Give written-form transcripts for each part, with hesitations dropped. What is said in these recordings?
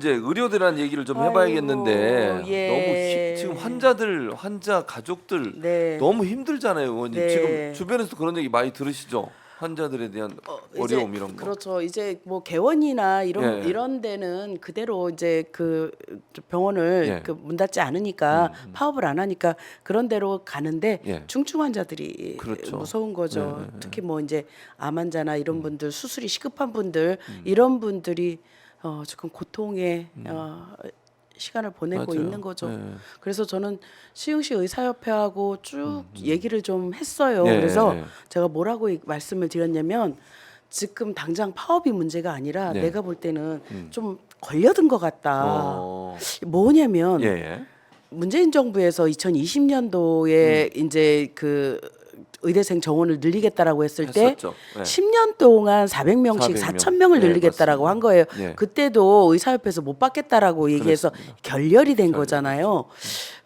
이제 의료대란 얘기를 좀 아이고, 해봐야겠는데 예. 지금 환자 가족들 네. 너무 힘들잖아요, 의원님. 네. 지금 주변에서 그런 얘기 많이 들으시죠? 환자들에 대한 어려움 이제, 이런 거. 그렇죠. 이제 뭐 개원이나 이런 예. 이런 데는 그대로 이제 그 병원을 예. 그 문 닫지 않으니까 파업을 안 하니까 그런 데로 가는데 예. 중증 환자들이 그렇죠. 무서운 거죠. 예. 특히 뭐 이제 암 환자나 이런 분들 수술이 시급한 분들 이런 분들이 지금 고통에 시간을 보내고 맞아요. 있는 거죠. 예. 그래서 저는 시흥시 의사협회하고 쭉 얘기를 좀 했어요. 예, 그래서 예. 제가 뭐라고 말씀을 드렸냐면 지금 당장 파업이 문제가 아니라 네. 내가 볼 때는 좀 걸려든 것 같다. 어. 뭐냐면 예, 예. 문재인 정부에서 2020년도에 이제 그 의대생 정원을 늘리겠다라고 했을 때 했었죠. 예. 10년 동안 400명씩 400명. 4,000명을 예, 늘리겠다라고 맞습니다. 한 거예요. 예. 그때도 의사협회에서 못 받겠다라고 얘기해서 그렇습니다. 결렬이 된 거잖아요.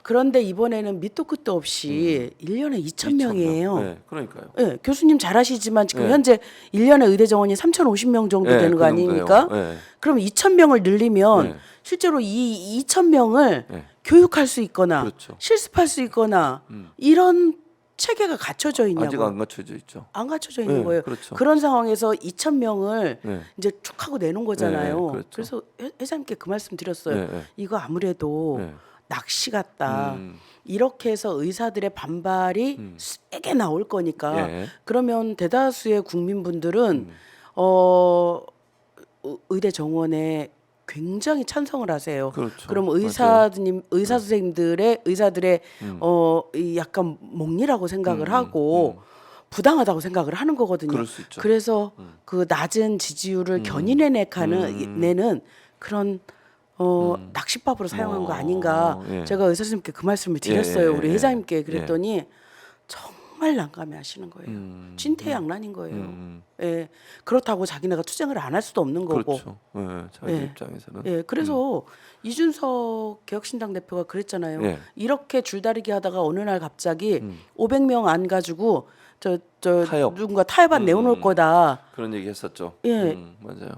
그런데 이번에는 밑도 끝도 없이 1년에 2,000명이에요. 네, 그러니까요. 예, 교수님 잘 아시지만 지금 예. 현재 1년에 의대 정원이 3,050명 정도 예, 되는 그 거 정도예요. 아닙니까? 예. 그럼 2,000명을 늘리면 예. 실제로 이 2,000명을 예. 교육할 수 있거나 그렇죠. 실습할 수 있거나 이런 체계가 갖춰져 있냐고. 아직 안 갖춰져 있죠. 안 갖춰져 있는 예, 거예요. 그렇죠. 그런 상황에서 2,000명을 예. 이제 쭉 하고 내놓은 거잖아요. 예, 그렇죠. 그래서 회장님께 그 말씀 드렸어요. 예, 예. 이거 아무래도 예. 낚시 같다. 음. 이렇게 해서 의사들의 반발이 세게 나올 거니까 예. 그러면 대다수의 국민분들은 의대 정원에 굉장히 찬성을 하세요. 그렇죠. 그럼 맞아요. 의사 선생님들의 의사들의 이 약간 몽리라고 생각을 하고 부당하다고 생각을 하는 거거든요. 그럴 수 있죠. 그래서 그 낮은 지지율을 견인해내는 그런 낚시밥으로 사용한 거 아닌가. 예. 제가 의사 선생님께 그 말씀을 드렸어요. 예, 우리 예, 회장님께 그랬더니 정말 난감해하시는 거예요. 진퇴양난인 거예요. 예, 그렇다고 자기네가 투쟁을 안 할 수도 없는 거고. 그렇죠. 예, 자기 예. 입장에서는. 예, 그래서 이준석 개혁신당 대표가 그랬잖아요. 예. 이렇게 줄다리기 하다가 어느 날 갑자기 500명 안 가지고 저 타협. 누군가 타협안 내어놓을 거다. 그런 얘기 했었죠. 예. 맞아요.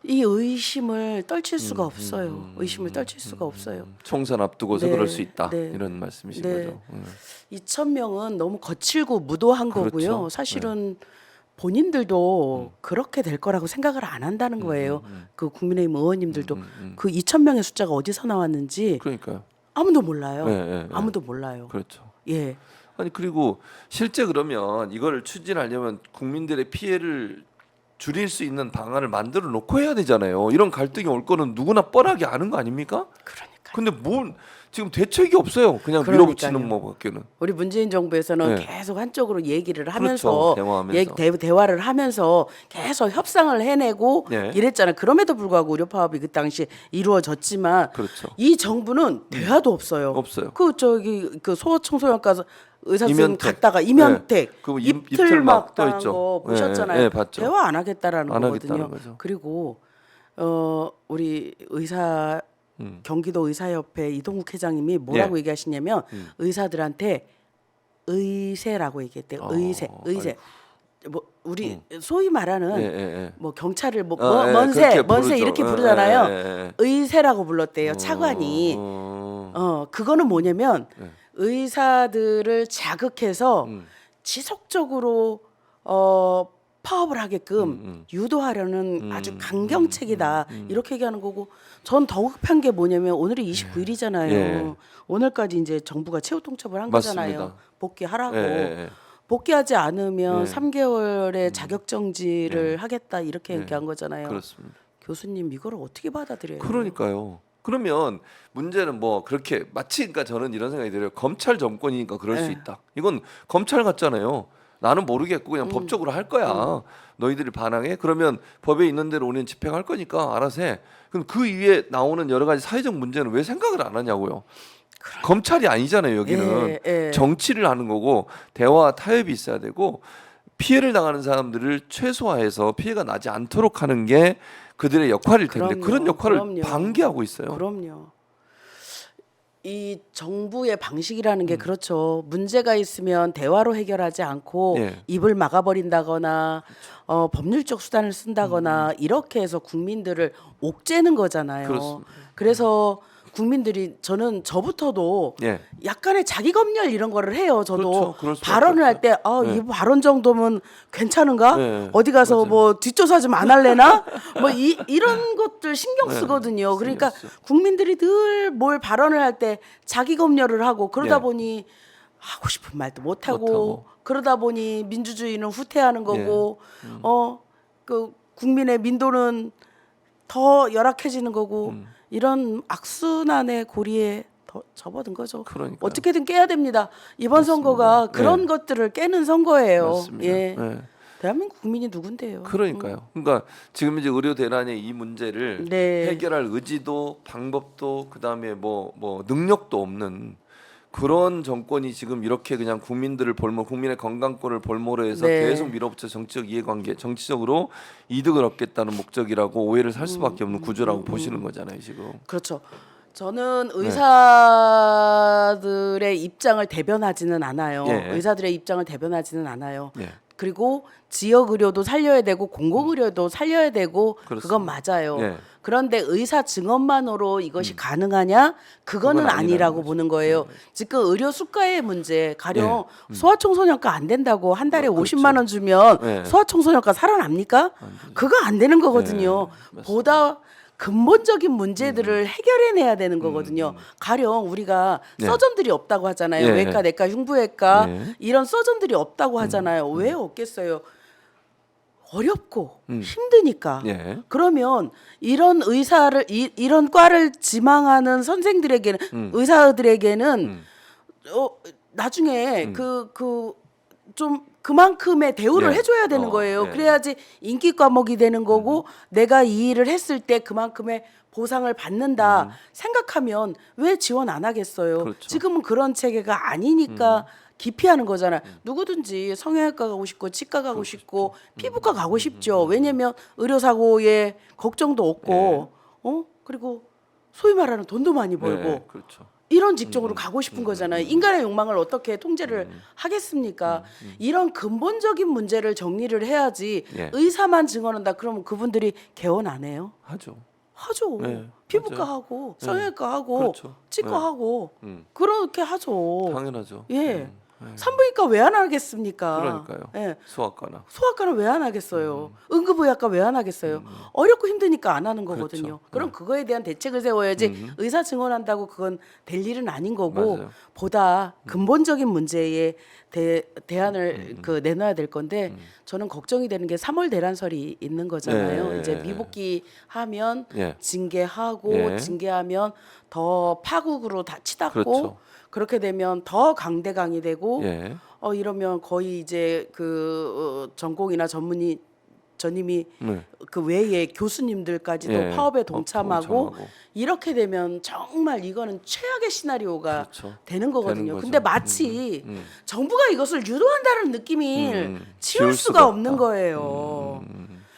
이 의심을 떨칠 수가 없어요. 의심을 떨칠 수가 없어요. 총선 앞두고서 네, 그럴 수 있다. 네. 이런 말씀이신 네. 거죠. 2,000명은 너무 거칠고 무도한 그렇죠. 거고요. 사실은 본인들도 그렇게 될 거라고 생각을 안 한다는 거예요. 그 국민의힘 의원님들도 그 2,000명의 숫자가 어디서 나왔는지 그러니까요. 아무도 몰라요. 예, 예, 예. 아무도 몰라요. 그렇죠. 예. 아니 그리고 실제 그러면 이걸 추진하려면 국민들의 피해를 줄일 수 있는 방안을 만들어 놓고 해야 되잖아요. 이런 갈등이 올 거는 누구나 뻔하게 아는 거 아닙니까? 그러니까 근데 뭘 지금 대책이 없어요. 그냥 그러니까요. 밀어붙이는 뭐밖에는. 우리 문재인 정부에서는 네. 계속 한쪽으로 얘기를 하면서 대화하면서. 대화를 하면서 계속 협상을 해내고 네. 이랬잖아요. 그럼에도 불구하고 의료 파업이 그 당시 이루어졌지만 그렇죠. 이 정부는 대화도 없어요. 없어요. 그 소아청소년과 의사 선생님 임현택. 갔다가 임현택 네. 그 입틀막 떠 당한 있죠. 거 보셨잖아요. 예, 예, 봤죠. 대화 안 하겠다라는 안 거거든요. 하겠다는 거죠. 그리고 우리 경기도 의사협회 이동국 회장님이 뭐라고 예. 얘기하시냐면 의사들한테 의세라고 얘기했대요. 의세. 뭐 우리 소위 말하는 예, 예, 예. 뭐 경찰을 뭐 예, 먼세 그렇게 먼세 부르죠. 이렇게 예, 부르잖아요. 예, 예. 의세라고 불렀대요. 차관이. 그거는 뭐냐면 의사들을 자극해서 지속적으로 파업을 하게끔 유도하려는 아주 강경책이다 이렇게 얘기하는 거고 전 더 급한 게 뭐냐면 오늘이 29일이잖아요. 예. 오늘까지 이제 정부가 최후 통첩을 한 맞습니다. 거잖아요. 복귀하라고. 예, 예, 예. 복귀하지 않으면 예. 3개월의 자격 정지를 하겠다 이렇게 얘기한 거잖아요. 그렇습니다. 교수님 이거를 어떻게 받아들여요? 그러니까요. 그러면 문제는 뭐 그렇게 마치 그러니까 저는 이런 생각이 들어요. 검찰 정권이니까 그럴 수 네. 있다. 이건 검찰 같잖아요. 나는 모르겠고 그냥 법적으로 할 거야. 너희들이 반항해? 그러면 법에 있는 대로 우리는 집행할 거니까 알아서 해. 그럼 그 위에 나오는 여러 가지 사회적 문제는 왜 생각을 안 하냐고요. 검찰이 아니잖아요. 여기는 예. 정치를 하는 거고 대화 타협이 있어야 되고 피해를 당하는 사람들을 최소화해서 피해가 나지 않도록 하는 게 그들의 역할일 텐데 그럼요. 그런 역할을 그럼요. 방기하고 있어요. 그럼요. 이 정부의 방식이라는 게 그렇죠. 문제가 있으면 대화로 해결하지 않고 예. 입을 막아버린다거나 법률적 수단을 쓴다거나 이렇게 해서 국민들을 옥죄는 거잖아요. 그렇습니다. 그래서 국민들이 저는 저부터도 예. 약간의 자기 검열 이런 거를 해요. 저도 그렇죠. 그럴 수밖에 발언을 할 때 네. 이 발언 정도면 괜찮은가? 네. 어디 가서 맞아요. 뭐 뒷조사 좀 안 할래나? 뭐 이런 것들 신경 쓰거든요. 그러니까 쓰. 국민들이 늘 뭘 발언을 할 때 자기 검열을 하고 그러다 예. 보니 하고 싶은 말도 못 하고 못하고. 그러다 보니 민주주의는 후퇴하는 거고 그 국민의 민도는 더 열악해지는 거고 이런 악순환의 고리에 더 접어든 거죠. 그러니까요. 어떻게든 깨야 됩니다. 이번 선거가 그런 것들을 깨는 선거예요. 맞습니다. 예. 예. 대한민국 국민이 누군데요? 그러니까요. 그러니까 지금 이제 의료 대란의 이 문제를 네. 해결할 의지도 방법도 그다음에 뭐 능력도 없는 그런 정권이 지금 이렇게 그냥 국민들을 국민의 건강권을 볼모로 해서 네. 계속 밀어붙여 정치적 이해관계, 정치적으로 이득을 얻겠다는 목적이라고 오해를 살 수밖에 없는 구조라고 보시는 거잖아요, 지금. 그렇죠. 저는 네. 의사들의 입장을 대변하지는 않아요. 예. 의사들의 입장을 대변하지는 않아요. 예. 그리고 지역 의료도 살려야 되고 공공 의료도 살려야 되고 그렇습니다. 그건 맞아요. 예. 그런데 의사 증언만으로 이것이 가능하냐? 그거는 그건 아니라는 아니라고 거죠. 보는 거예요. 지금 의료 수가의 문제, 가령 예. 소아청소년과 안 된다고 한 달에 그렇죠. 50만 원 주면 예. 소아청소년과 살아납니까? 그거 안 되는 거거든요. 맞습니다. 보다 근본적인 문제들을 해결해내야 되는 거거든요. 가령 우리가 네. 서전들이 없다고 하잖아요. 예. 외과, 내과, 흉부외과 예. 이런 서전들이 없다고 하잖아요. 왜 없겠어요? 어렵고 힘드니까. 예. 그러면 이런 의사를 이런 과를 지망하는 선생들에게는 의사들에게는 나중에 좀 그만큼의 대우를 예. 해줘야 되는 거예요. 예. 그래야지 인기 과목이 되는 거고 내가 이 일을 했을 때 그만큼의 보상을 받는다 생각하면 왜 지원 안 하겠어요? 그렇죠. 지금은 그런 체계가 아니니까 기피하는 거잖아요. 누구든지 성형외과 가고 싶고 치과 가고 싶고 피부과 가고 싶죠. 왜냐면 의료사고에 걱정도 없고 그리고 소위 말하는 돈도 많이 벌고 예. 그렇죠. 이런 직종으로 가고 싶은 거잖아요. 인간의 욕망을 어떻게 통제를 하겠습니까? 이런 근본적인 문제를 정리를 해야지 예. 의사만 증언한다 그러면 그분들이 개원 안 해요? 하죠. 하죠. 네, 피부과 맞아요. 하고 성형외과 하고 그렇죠. 치과 네. 하고 음. 그렇게 하죠. 당연하죠. 예. 산부인과 왜 안 하겠습니까? 그러니까요. 예. 소아과나. 소아과는 왜 안 하겠어요? 응급의학과 왜 안 하겠어요? 어렵고 힘드니까 안 하는 거거든요. 그렇죠. 그럼 그거에 대한 대책을 세워야지 의사 증언한다고 그건 될 일은 아닌 거고 맞아요. 보다 근본적인 문제에 대안을 내놔야 될 건데 저는 걱정이 되는 게 3월 대란설이 있는 거잖아요. 예. 이제 미복귀 하면 예. 징계하고 예. 징계하면 더 파국으로 다 치닫고 그렇죠. 그렇게 되면 더 강대강이 되고 예. 이러면 거의 이제 전공이나 전임이 네. 그 외에 교수님들까지도 예. 파업에 동참하고 동참하고. 이렇게 되면 정말 이거는 최악의 시나리오가 그렇죠. 되는 거거든요. 되는 거죠. 근데 마치 정부가 이것을 유도한다는 느낌을 치울 지울 수가 수가 없는 없다. 거예요.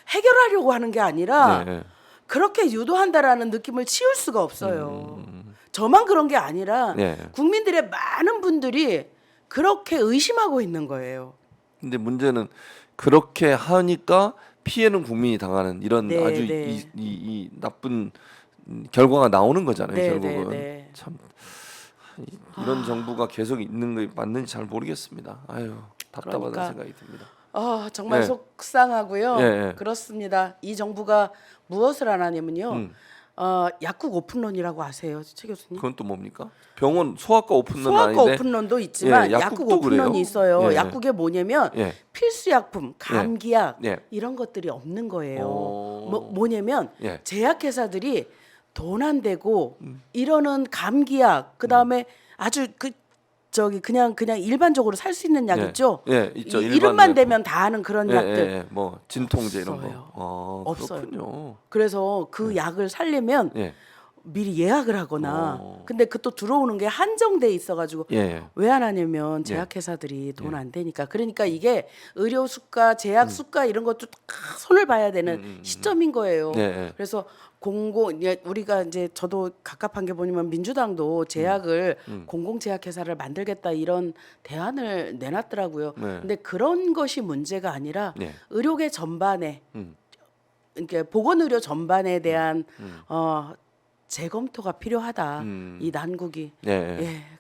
해결하려고 하는 게 아니라 네. 그렇게 유도한다라는 느낌을 치울 수가 없어요. 저만 그런 게 아니라 네. 국민들의 많은 분들이 그렇게 의심하고 있는 거예요. 근데 문제는 그렇게 하니까 피해는 국민이 당하는 이런 네, 아주 네. 이 나쁜 결과가 나오는 거잖아요. 네, 결국은 네. 참 이런 정부가 계속 있는 게 맞는지 잘 모르겠습니다. 아유 답답하다는 그러니까. 생각이 듭니다. 정말 네. 속상하고요. 예, 예. 그렇습니다. 이 정부가 무엇을 안 하냐면요. 약국 오픈런이라고 아세요, 최 교수님? 그건 또 뭡니까? 병원 소아과 오픈런 소아과 아닌데 오픈런도 있지만 예, 약국 약국도 오픈런이 그래요? 있어요. 예. 약국에 뭐냐면 예. 필수약품, 감기약 예. 이런 것들이 없는 거예요. 어. 뭐냐면 예. 제약회사들이 돈 안 되고 이러는 감기약 그다음에 아주 그냥 일반적으로 살 수 있는 약 예. 있죠. 예, 있죠. 일반 이름만 약품. 되면 다 아는 그런 예, 약들. 예, 뭐 진통제 이런 없어요. 거. 없어요. 그렇군요. 그래서 그 약을 살려면 예. 미리 예약을 하거나 근데 그 또 들어오는 게 한정돼 있어가지고 예. 예. 왜 안 하냐면 제약회사들이 돈 안 되니까 그러니까 이게 의료 수가, 제약 수가 이런 것도 다 손을 봐야 되는 시점인 거예요. 예, 예. 그래서 우리가 이제 저도 갑갑한 게 뭐냐면 민주당도 제약을 공공제약회사를 만들겠다 이런 대안을 내놨더라고요. 네. 근데 그런 것이 문제가 아니라 네. 의료계 전반에 음. 그러니까 보건의료 전반에 대한 재검토가 필요하다. 음. 이 난국이 네. 예.